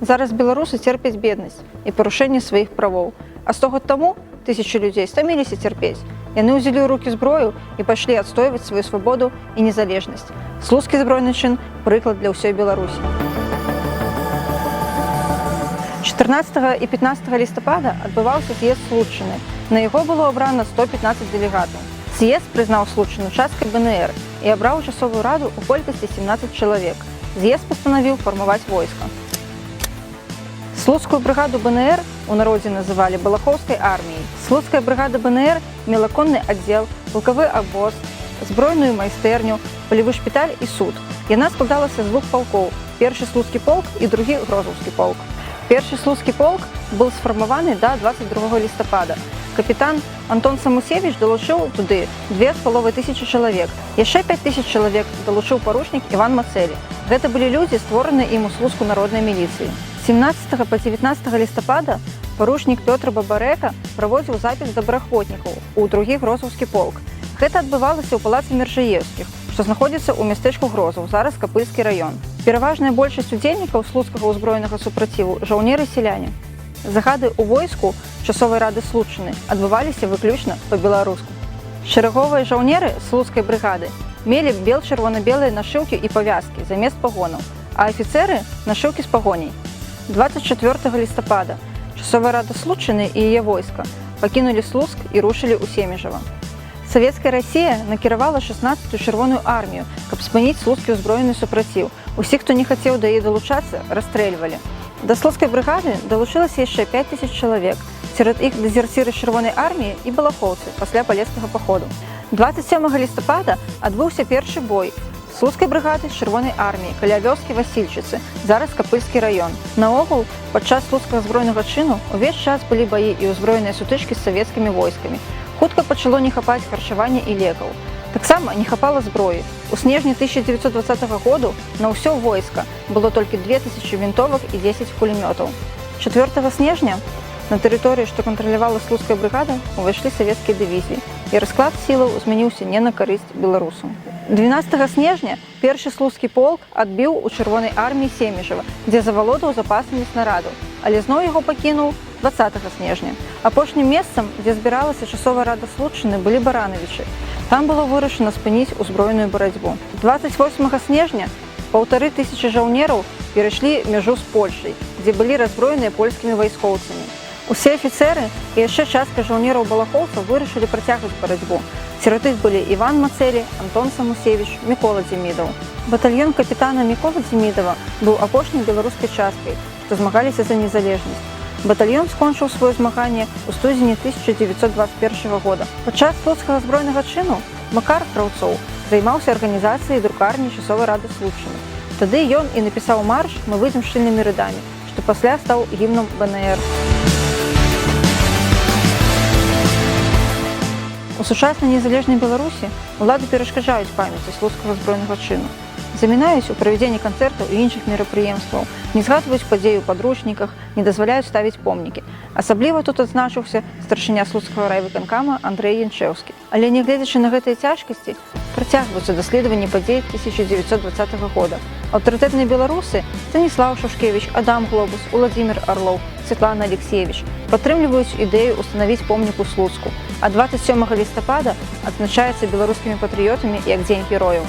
Зараз беларусы церпяць беднасць і парушэнне сваіх правоў. А 100 год таму тысячы людзей стаміліся цярпець. Яны ўзялі ў рукі зброю і пайшлі адстойваць сваю свабоду і незалежнасць. Слуцкі збройны чын – прыклад для ўсёй Беларусі. 14 і 15 лістапада адбываўся з'езд Случчыны. На яго было абрана 115 дэлегатаў. З'езд прызнаў Случчыну часткай БНР і абраў часовую раду ў колькасці 17 чалавек. З'езд пастанавіў фармаваць войска. Слуцкую брыгаду БНР у народзе называлі Балахоўскай арміяй. Слуцкая брыгада БНР мела конны аддзел, палкавы абоз, збройную майстэрню, палявы шпіталь і суд. Яна складалася з двух палкоў – першы слуцкі полк і другі грозаўскі полк. Першы слуцкі полк быў сфармаваны да 22 лістапада. Капітан Антон Самусевіч далучыў туды 2500 чалавек. Яшчэ 5000 чалавек далучыў паручнік Іван Мацэлі. Гэта былі людзі, створаныя ім у Слуцку народнай міліцыі. 17 па 19 лістапада паручнік Пётр Бабарэка праводзіў запіс добраахвотнікаў у другі грозаўскі полк. Гэта адбывалася ў палацы Мержаевскіх, што знаходзіцца ў мястэчку Грозаў, зараз Капыльскі раён. Пераважная большасць удзельнікаў слуцкага ўзброенага супраціву жаўнеры-селяне. Загады ў войску часовай рады Случчыны адбываліся выключна па-беларуску. Шэраговыя жаўнеры слуцкай брыгады мелі бел-чырвона-белыя нашыўкі і павязкі замест пагонаў, а афіцэры – нашыўкі з пагоняй. 24 лістапада часовая рада Случчыны і яе войска пакінулі Слуцк і рушылі ў Семежава. Савецкая Расія накіравала 16-ю чырвоную армію, каб спыніць слуцкі ўзброены супраціў. Усіх, хто не хацеў да яе далучацца, расстрэльвалі. Да слуцкай брыгады далучылася яшчэ 5000 чалавек. Сярод іх дэзерціры чырвонай арміі і балахоўцы пасля палескага паходу. 27 лістапада адбыўся першы бой слуцкай брыгады з чырвонай арміі каля вёскі Васільчыцы, зараз Капыльскі раён. Наогул, падчас слуцкага збройнага чыну увесь час былі баі і ўзброеныя сутычкі з савецкімі войскамі. Хутка пачало не хапаць харчавання і лекаў. Таксама не хапала зброі. У снежні 1920 году на ўсё войска было толькі 2000 вінтовак і 10 кулемётаў. 4 снежня на тэрыторыі, што кантралявала слуцкая брыгада, увайшлі савецкія дывізіі, і расклад сілаў змяніўся не на карысць беларусаў. 12 снежня першы слуцкі полк адбіў у чырвонай арміі Семежава, дзе завалодаў запасамі снарадаў, але зноў яго пакінуў 20 снежня. Апошнім месцам, дзе збіралася часовая рада Случчыны, былі Баранавічы. Там было вырашана спыніць узброеную барацьбу. 28 снежня 1500 жаўнераў перайшлі мяжу з Польшай, дзе былі раззброеныя польскімі вайскоўцамі. Усе афіцэры і яшчэ частка жаўнераў-балахоўцаў вырашылі працягваць барацьбу. Сярод іх былі Іван Мацэлі, Антон Самусевіч, Мікола Дзімідаў. Батальён капітана Міколы Дзімідава быў апошняй беларускай часткай, што змагаліся за незалежнасць. Батальён скончыў сваё змаганне ў студзені 1921 года. Падчас слуцкага збройнага чыну Макар Краўцоў займаўся арганізацыяй друкарні часовай рады Случчыны. Тады ён і напісаў марш «Мы выйдзем шчыльнымі рядамі», што пасля стаў гімнам БНР. У сучаснай незалежнай Беларусі улады перашкаджаюць памяці слуцкага збройнага чыну. Замінаюць у правядзенні канцэртаў і іншых мерапрыемстваў, не згадваюць падзеі ў падручніках, не дазваляюць ставіць помнікі. Асабліва тут адзначыўся старшыня слуцкага райвыканкама Андрэй Янчэўскі. Але нягледзячы на гэтыя цяжкасці, працягваюцца даследаванні падзей 1920 года. Аўтарытэтныя беларусы Станіслаў Шушкевіч, Адам Глобус, Уладзімір Арлоў, Светлана Алексеевич падтрымліваюць ідэю ўстанавіць помнік у Слуцку, а 27 лістапада адзначаецца беларускімі патрыётамі як Дзень герояў.